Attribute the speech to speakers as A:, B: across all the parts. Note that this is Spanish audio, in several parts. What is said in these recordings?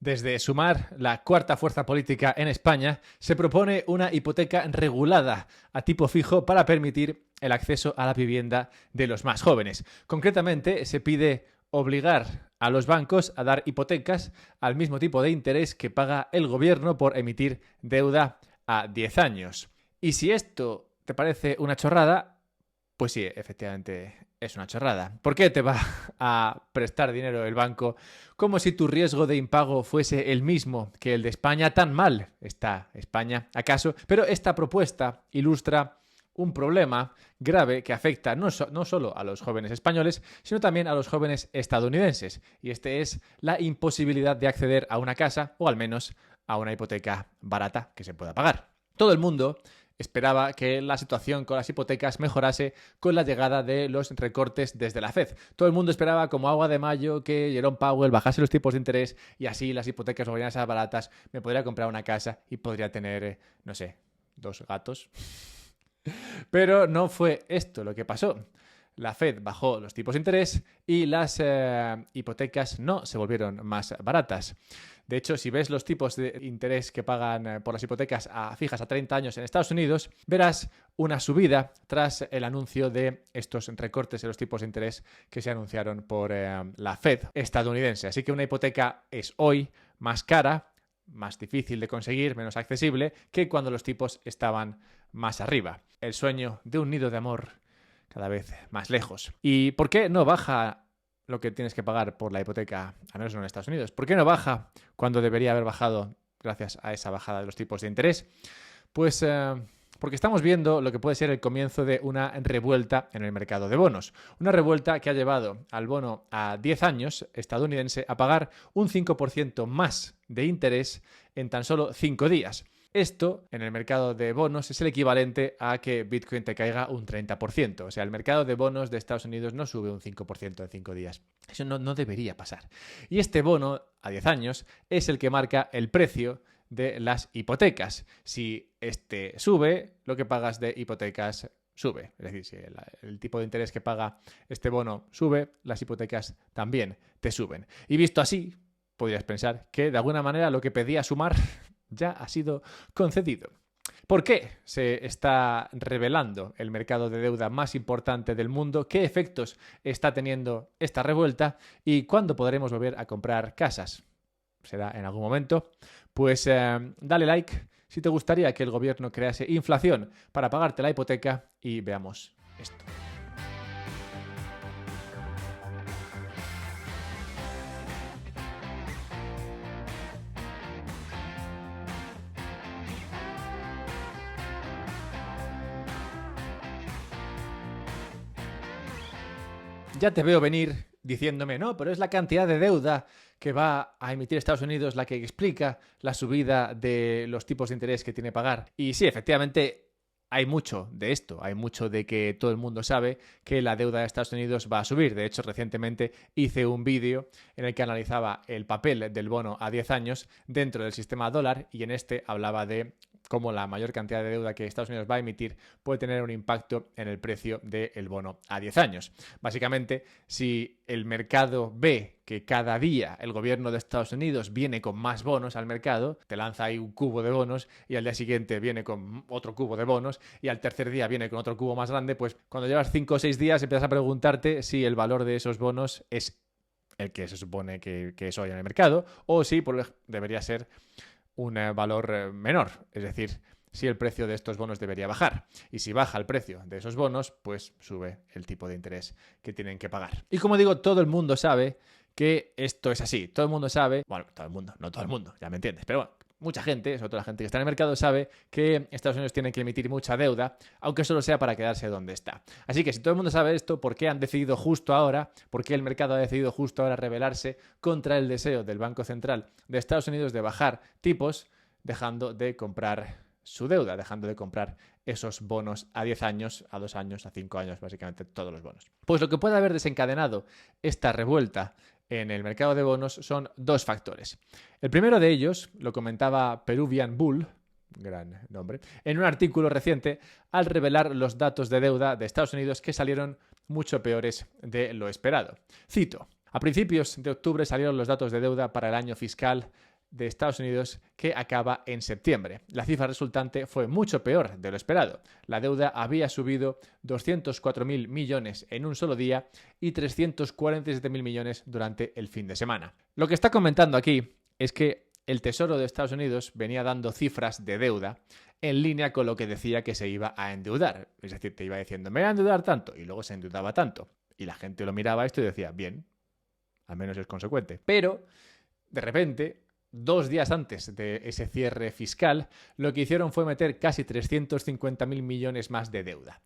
A: Desde Sumar, la cuarta fuerza política en España, se propone una hipoteca regulada a tipo fijo para permitir el acceso a la vivienda de los más jóvenes. Concretamente, se pide obligar a los bancos a dar hipotecas al mismo tipo de interés que paga el gobierno por emitir deuda a 10 años. Y si esto te parece una chorrada, pues sí, efectivamente es una chorrada. ¿Por qué te va a prestar dinero el banco como si tu riesgo de impago fuese el mismo que el de España? ¿Tan mal está España, acaso? Pero esta propuesta ilustra un problema grave que afecta no solo a los jóvenes españoles, sino también a los jóvenes estadounidenses. Y este es la imposibilidad de acceder a una casa, o al menos a una hipoteca barata que se pueda pagar. Todo el mundo esperaba que la situación con las hipotecas mejorase con la llegada de los recortes desde la Fed. Todo el mundo esperaba como agua de mayo que Jerome Powell bajase los tipos de interés y así las hipotecas volverían a ser baratas, me podría comprar una casa y podría tener, 2 gatos. Pero no fue esto lo que pasó. La Fed bajó los tipos de interés y las hipotecas no se volvieron más baratas. De hecho, si ves los tipos de interés que pagan por las hipotecas fijas a 30 años en Estados Unidos, verás una subida tras el anuncio de estos recortes en los tipos de interés que se anunciaron por la Fed estadounidense. Así que una hipoteca es hoy más cara, más difícil de conseguir, menos accesible que cuando los tipos estaban más arriba. El sueño de un nido de amor cada vez más lejos. ¿Y por qué no baja lo que tienes que pagar por la hipoteca, al menos en Estados Unidos? ¿Por qué no baja cuando debería haber bajado gracias a esa bajada de los tipos de interés? Pues porque estamos viendo lo que puede ser el comienzo de una revuelta en el mercado de bonos. Una revuelta que ha llevado al bono a 10 años estadounidense a pagar un 5% más de interés en tan solo 5 días. Esto, en el mercado de bonos, es el equivalente a que Bitcoin te caiga un 30%. O sea, el mercado de bonos de Estados Unidos no sube un 5% en 5 días. Eso no debería pasar. Y este bono, a 10 años, es el que marca el precio de las hipotecas. Si este sube, lo que pagas de hipotecas sube. Es decir, si el tipo de interés que paga este bono sube, las hipotecas también te suben. Y visto así, podrías pensar que de alguna manera lo que pedía Sumar ya ha sido concedido. ¿Por qué se está revelando el mercado de deuda más importante del mundo? ¿Qué efectos está teniendo esta revuelta? ¿Y cuándo podremos volver a comprar casas? ¿Será en algún momento? Pues dale like si te gustaría que el gobierno crease inflación para pagarte la hipoteca y veamos esto. Ya te veo venir diciéndome, no, pero es la cantidad de deuda que va a emitir Estados Unidos la que explica la subida de los tipos de interés que tiene que pagar. Y sí, efectivamente, hay mucho de esto, hay mucho de que todo el mundo sabe que la deuda de Estados Unidos va a subir. De hecho, recientemente hice un vídeo en el que analizaba el papel del bono a 10 años dentro del sistema dólar y en este hablaba de cómo la mayor cantidad de deuda que Estados Unidos va a emitir puede tener un impacto en el precio del bono a 10 años. Básicamente, si el mercado ve que cada día el gobierno de Estados Unidos viene con más bonos al mercado, te lanza ahí un cubo de bonos y al día siguiente viene con otro cubo de bonos y al tercer día viene con otro cubo más grande, pues cuando llevas 5 o 6 días empiezas a preguntarte si el valor de esos bonos es el que se supone que es hoy en el mercado o si debería ser un valor menor, es decir, si el precio de estos bonos debería bajar. Y si baja el precio de esos bonos, pues sube el tipo de interés que tienen que pagar. Y como digo, todo el mundo sabe que esto es así. Todo el mundo sabe, bueno, todo el mundo, no todo el mundo, ya me entiendes, pero bueno, mucha gente, sobre todo la gente que está en el mercado, sabe que Estados Unidos tiene que emitir mucha deuda, aunque solo sea para quedarse donde está. Así que si todo el mundo sabe esto, ¿por qué han decidido justo ahora, por qué el mercado ha decidido justo ahora rebelarse contra el deseo del Banco Central de Estados Unidos de bajar tipos, dejando de comprar su deuda, dejando de comprar esos bonos a 10 años, a 2 años, a 5 años, básicamente todos los bonos? Pues lo que puede haber desencadenado esta revuelta en el mercado de bonos son 2 factores. El primero de ellos lo comentaba Peruvian Bull, gran nombre, en un artículo reciente al revelar los datos de deuda de Estados Unidos que salieron mucho peores de lo esperado. Cito: a principios de octubre salieron los datos de deuda para el año fiscal de Estados Unidos que acaba en septiembre. La cifra resultante fue mucho peor de lo esperado. La deuda había subido 204.000 millones en un solo día y 347.000 millones durante el fin de semana. Lo que está comentando aquí es que el Tesoro de Estados Unidos venía dando cifras de deuda en línea con lo que decía que se iba a endeudar. Es decir, te iba diciendo, me voy a endeudar tanto, y luego se endeudaba tanto. Y la gente lo miraba esto y decía, bien, al menos es consecuente. Pero, de repente, 2 días antes de ese cierre fiscal, lo que hicieron fue meter casi 350.000 millones más de deuda.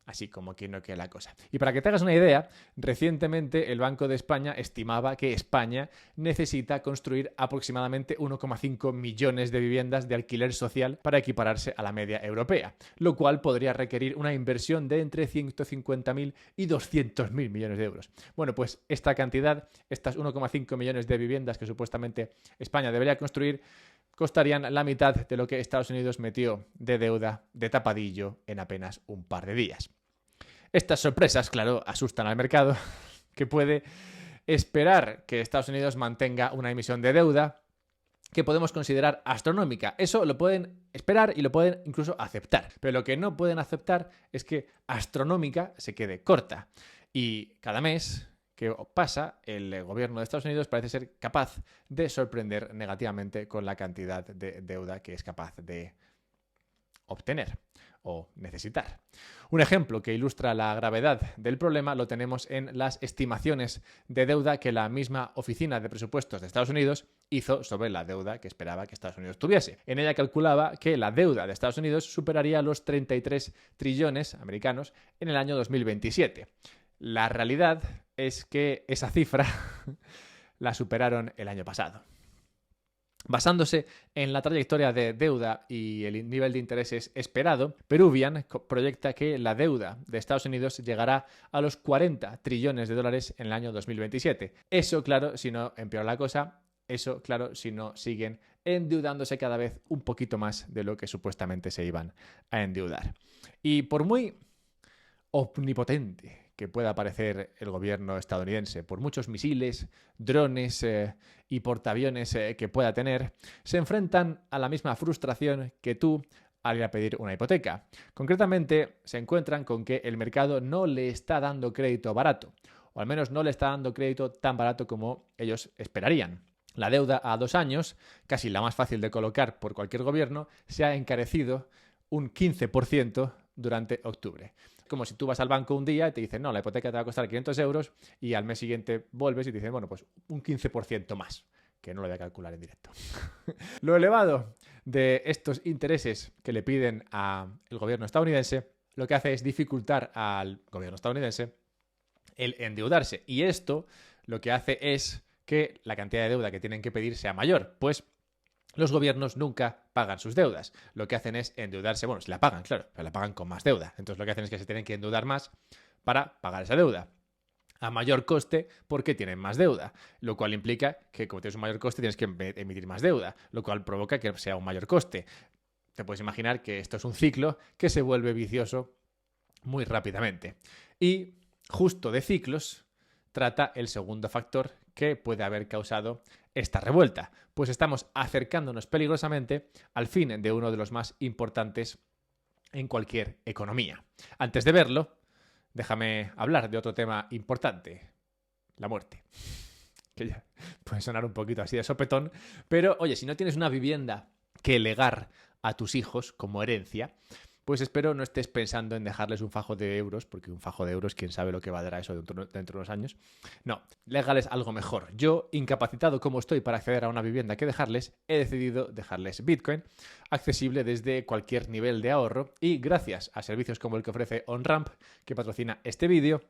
A: Así como que no queda la cosa. Y para que te hagas una idea, recientemente el Banco de España estimaba que España necesita construir aproximadamente 1,5 millones de viviendas de alquiler social para equipararse a la media europea, lo cual podría requerir una inversión de entre 150.000 y 200.000 millones de euros. Bueno, pues esta cantidad, estas 1,5 millones de viviendas que supuestamente España debería construir, costarían la mitad de lo que Estados Unidos metió de deuda de tapadillo en apenas un par de días. Estas sorpresas, claro, asustan al mercado, que puede esperar que Estados Unidos mantenga una emisión de deuda que podemos considerar astronómica. Eso lo pueden esperar y lo pueden incluso aceptar. Pero lo que no pueden aceptar es que astronómica se quede corta. Y cada mes que pasa, el gobierno de Estados Unidos parece ser capaz de sorprender negativamente con la cantidad de deuda que es capaz de obtener o necesitar. Un ejemplo que ilustra la gravedad del problema lo tenemos en las estimaciones de deuda que la misma Oficina de Presupuestos de Estados Unidos hizo sobre la deuda que esperaba que Estados Unidos tuviese. En ella calculaba que la deuda de Estados Unidos superaría los 33 trillones americanos en el año 2027. La realidad es que esa cifra la superaron el año pasado. Basándose en la trayectoria de deuda y el nivel de intereses esperado, Peruvian proyecta que la deuda de Estados Unidos llegará a los 40 trillones de dólares en el año 2027. Eso, claro, si no empeora la cosa, eso, claro, si no siguen endeudándose cada vez un poquito más de lo que supuestamente se iban a endeudar. Y por muy omnipotente que pueda parecer el gobierno estadounidense, por muchos misiles, drones y portaaviones que pueda tener, se enfrentan a la misma frustración que tú al ir a pedir una hipoteca. Concretamente, se encuentran con que el mercado no le está dando crédito barato, o al menos no le está dando crédito tan barato como ellos esperarían. La deuda a 2 años, casi la más fácil de colocar por cualquier gobierno, se ha encarecido un 15% durante octubre. Como si tú vas al banco un día y te dicen, no, la hipoteca te va a costar 500 euros y al mes siguiente vuelves y te dicen, bueno, pues un 15% más, que no lo voy a calcular en directo. Lo elevado de estos intereses que le piden al gobierno estadounidense, lo que hace es dificultar al gobierno estadounidense el endeudarse. Y esto lo que hace es que la cantidad de deuda que tienen que pedir sea mayor, pues los gobiernos nunca pagan sus deudas. Lo que hacen es endeudarse. Bueno, se la pagan, claro, pero la pagan con más deuda. Entonces lo que hacen es que se tienen que endeudar más para pagar esa deuda. A mayor coste porque tienen más deuda. Lo cual implica que como tienes un mayor coste tienes que emitir más deuda. Lo cual provoca que sea un mayor coste. Te puedes imaginar que esto es un ciclo que se vuelve vicioso muy rápidamente. Y justo de ciclos trata el segundo factor que puede haber causado esta revuelta, pues estamos acercándonos peligrosamente al fin de uno de los más importantes en cualquier economía. Antes de verlo, déjame hablar de otro tema importante, la muerte. Que ya puede sonar un poquito así de sopetón, pero oye, si no tienes una vivienda que legar a tus hijos como herencia, pues espero no estés pensando en dejarles un fajo de euros, porque un fajo de euros, quién sabe lo que valdrá eso dentro de unos años. No, légales algo mejor. Yo, incapacitado como estoy para acceder a una vivienda que dejarles, he decidido dejarles Bitcoin, accesible desde cualquier nivel de ahorro, y gracias a servicios como el que ofrece OnRamp, que patrocina este vídeo,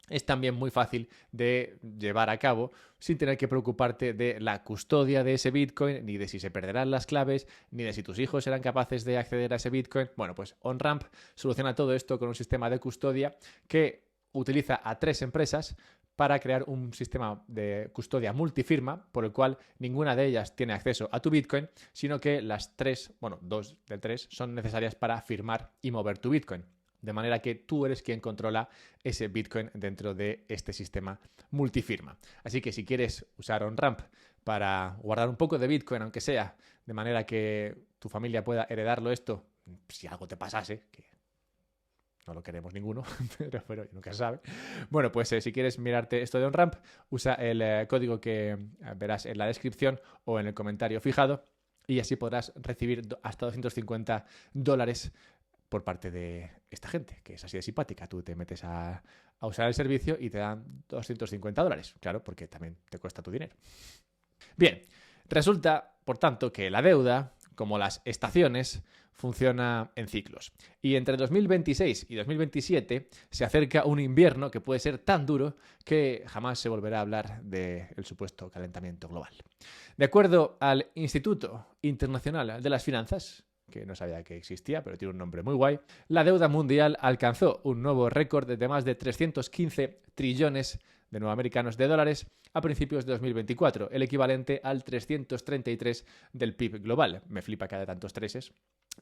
A: es también muy fácil de llevar a cabo sin tener que preocuparte de la custodia de ese Bitcoin, ni de si se perderán las claves, ni de si tus hijos serán capaces de acceder a ese Bitcoin. Bueno, pues OnRamp soluciona todo esto con un sistema de custodia que utiliza a 3 empresas para crear un sistema de custodia multifirma por el cual ninguna de ellas tiene acceso a tu Bitcoin, sino que las 3, bueno, 2 de 3 son necesarias para firmar y mover tu Bitcoin. De manera que tú eres quien controla ese Bitcoin dentro de este sistema multifirma. Así que si quieres usar OnRamp para guardar un poco de Bitcoin, aunque sea, de manera que tu familia pueda heredarlo esto, si algo te pasase, que no lo queremos ninguno, pero nunca se sabe. Bueno, pues si quieres mirarte esto de OnRamp, usa el código que verás en la descripción o en el comentario fijado y así podrás recibir hasta $250 por parte de esta gente, que es así de simpática. Tú te metes a usar el servicio y te dan $250. Claro, porque también te cuesta tu dinero. Bien, resulta, por tanto, que la deuda, como las estaciones, funciona en ciclos. Y entre 2026 y 2027 se acerca un invierno que puede ser tan duro que jamás se volverá a hablar del supuesto calentamiento global. De acuerdo al Instituto Internacional de las Finanzas, que no sabía que existía, pero tiene un nombre muy guay, la deuda mundial alcanzó un nuevo récord de más de 315 trillones de nuevamericanos de dólares a principios de 2024, el equivalente al 333 del PIB global. Me flipa que haya tantos treses,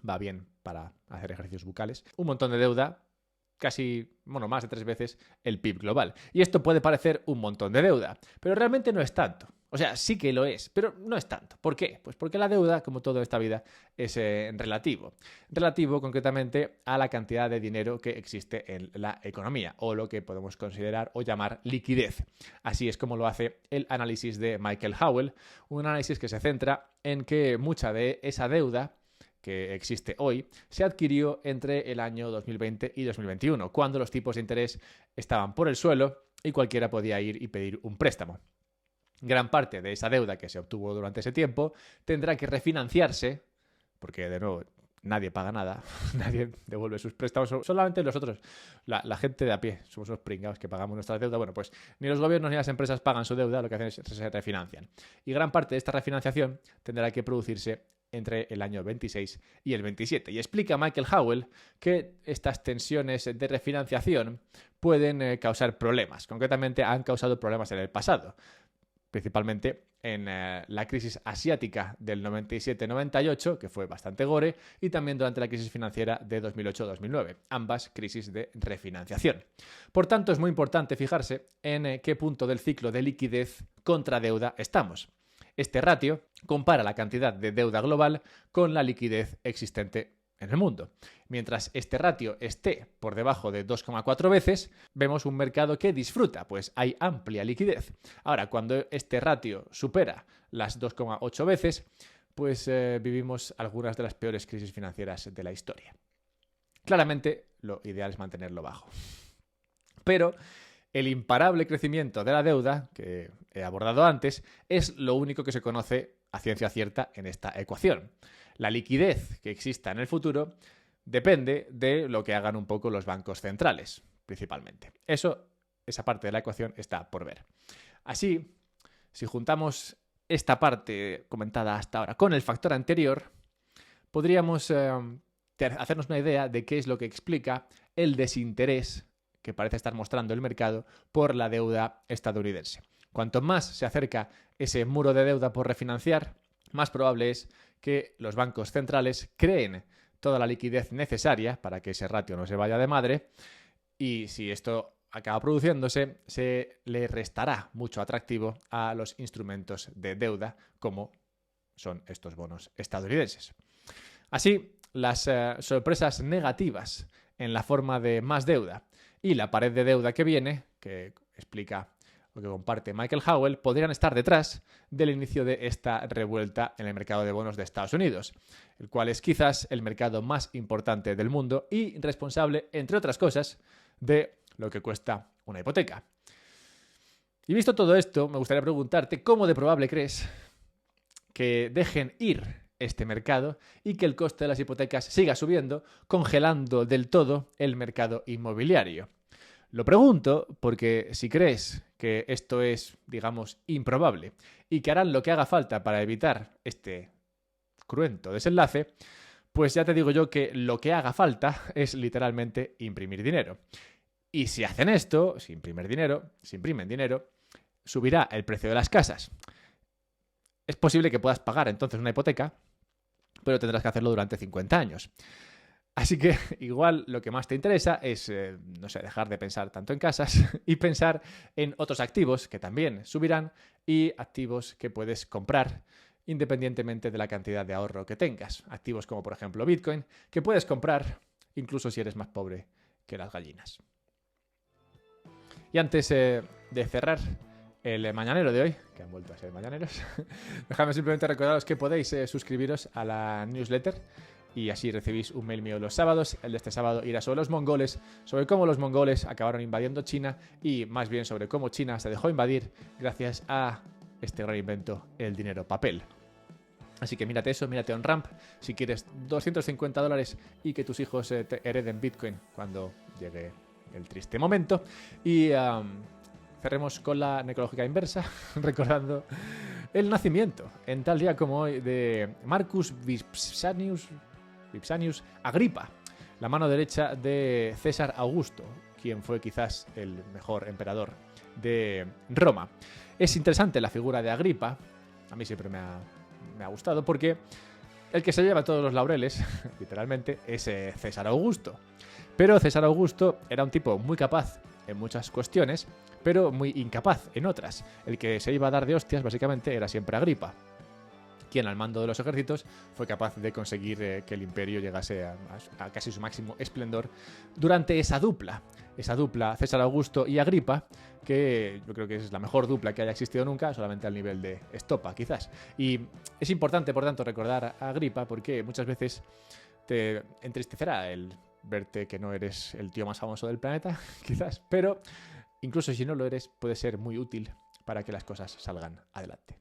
A: va bien para hacer ejercicios bucales. Un montón de deuda, casi, más de 3 veces el PIB global. Y esto puede parecer un montón de deuda, pero realmente no es tanto. O sea, sí que lo es, pero no es tanto. ¿Por qué? Pues porque la deuda, como todo en esta vida, es relativo. Relativo concretamente a la cantidad de dinero que existe en la economía, o lo que podemos considerar o llamar liquidez. Así es como lo hace el análisis de Michael Howell, un análisis que se centra en que mucha de esa deuda que existe hoy, se adquirió entre el año 2020 y 2021, cuando los tipos de interés estaban por el suelo y cualquiera podía ir y pedir un préstamo. Gran parte de esa deuda que se obtuvo durante ese tiempo tendrá que refinanciarse, porque de nuevo nadie paga nada, nadie devuelve sus préstamos, solamente nosotros, la gente de a pie, somos los pringados que pagamos nuestra deuda. Bueno, pues ni los gobiernos ni las empresas pagan su deuda, lo que hacen es se refinancian. Y gran parte de esta refinanciación tendrá que producirse entre el año 26 y el 27. Y explica Michael Howell que estas tensiones de refinanciación pueden causar problemas. Concretamente han causado problemas en el pasado, principalmente en la crisis asiática del 97-98, que fue bastante gore, y también durante la crisis financiera de 2008-2009, ambas crisis de refinanciación. Por tanto, es muy importante fijarse en qué punto del ciclo de liquidez contra deuda estamos. Este ratio compara la cantidad de deuda global con la liquidez existente en el mundo. Mientras este ratio esté por debajo de 2,4 veces, vemos un mercado que disfruta, pues hay amplia liquidez. Ahora, cuando este ratio supera las 2,8 veces, pues vivimos algunas de las peores crisis financieras de la historia. Claramente, lo ideal es mantenerlo bajo. Pero el imparable crecimiento de la deuda, que he abordado antes, es lo único que se conoce a ciencia cierta en esta ecuación. La liquidez que exista en el futuro depende de lo que hagan un poco los bancos centrales, principalmente. Esa parte de la ecuación está por ver. Así, si juntamos esta parte comentada hasta ahora con el factor anterior, podríamos hacernos una idea de qué es lo que explica el desinterés que parece estar mostrando el mercado por la deuda estadounidense. Cuanto más se acerca ese muro de deuda por refinanciar, más probable es que los bancos centrales creen toda la liquidez necesaria para que ese ratio no se vaya de madre, y si esto acaba produciéndose, se le restará mucho atractivo a los instrumentos de deuda como son estos bonos estadounidenses. Así, las sorpresas negativas en la forma de más deuda y la pared de deuda que viene, que explica o que comparte Michael Howell, podrían estar detrás del inicio de esta revuelta en el mercado de bonos de Estados Unidos, el cual es quizás el mercado más importante del mundo y responsable, entre otras cosas, de lo que cuesta una hipoteca. Y visto todo esto, me gustaría preguntarte cómo de probable crees que dejen ir este mercado y que el coste de las hipotecas siga subiendo, congelando del todo el mercado inmobiliario. Lo pregunto porque si crees que esto es, digamos, improbable y que harán lo que haga falta para evitar este cruento desenlace, pues ya te digo yo que lo que haga falta es literalmente imprimir dinero. Y si hacen esto, si imprimen dinero, subirá el precio de las casas. Es posible que puedas pagar entonces una hipoteca, pero tendrás que hacerlo durante 50 años. Así que igual lo que más te interesa es, no sé, dejar de pensar tanto en casas y pensar en otros activos que también subirán y activos que puedes comprar independientemente de la cantidad de ahorro que tengas. Activos como por ejemplo Bitcoin, que puedes comprar incluso si eres más pobre que las gallinas. Y antes de cerrar el mañanero de hoy, que han vuelto a ser mañaneros, dejadme simplemente recordaros que podéis suscribiros a la newsletter y así recibís un mail mío los sábados. El de este sábado irá sobre los mongoles, sobre cómo los mongoles acabaron invadiendo China y más bien sobre cómo China se dejó invadir gracias a este gran invento, el dinero papel. Así que mírate eso, mírate OnRamp si quieres $250 y que tus hijos te hereden Bitcoin cuando llegue el triste momento. Y cerremos con la necrológica inversa, recordando el nacimiento, en tal día como hoy, de Marcus Vipsanius Agripa, la mano derecha de César Augusto, quien fue quizás el mejor emperador de Roma. Es interesante la figura de Agripa, a mí siempre me ha gustado, porque el que se lleva todos los laureles, literalmente, es César Augusto. Pero César Augusto era un tipo muy capaz en muchas cuestiones, pero muy incapaz en otras. El que se iba a dar de hostias, básicamente, era siempre Agripa, quien al mando de los ejércitos fue capaz de conseguir que el imperio llegase a casi su máximo esplendor durante esa dupla César Augusto y Agripa, que yo creo que es la mejor dupla que haya existido nunca, solamente al nivel de Estopa, quizás. Y es importante, por tanto, recordar a Agripa porque muchas veces te entristecerá el verte que no eres el tío más famoso del planeta, quizás, pero incluso si no lo eres, puede ser muy útil para que las cosas salgan adelante.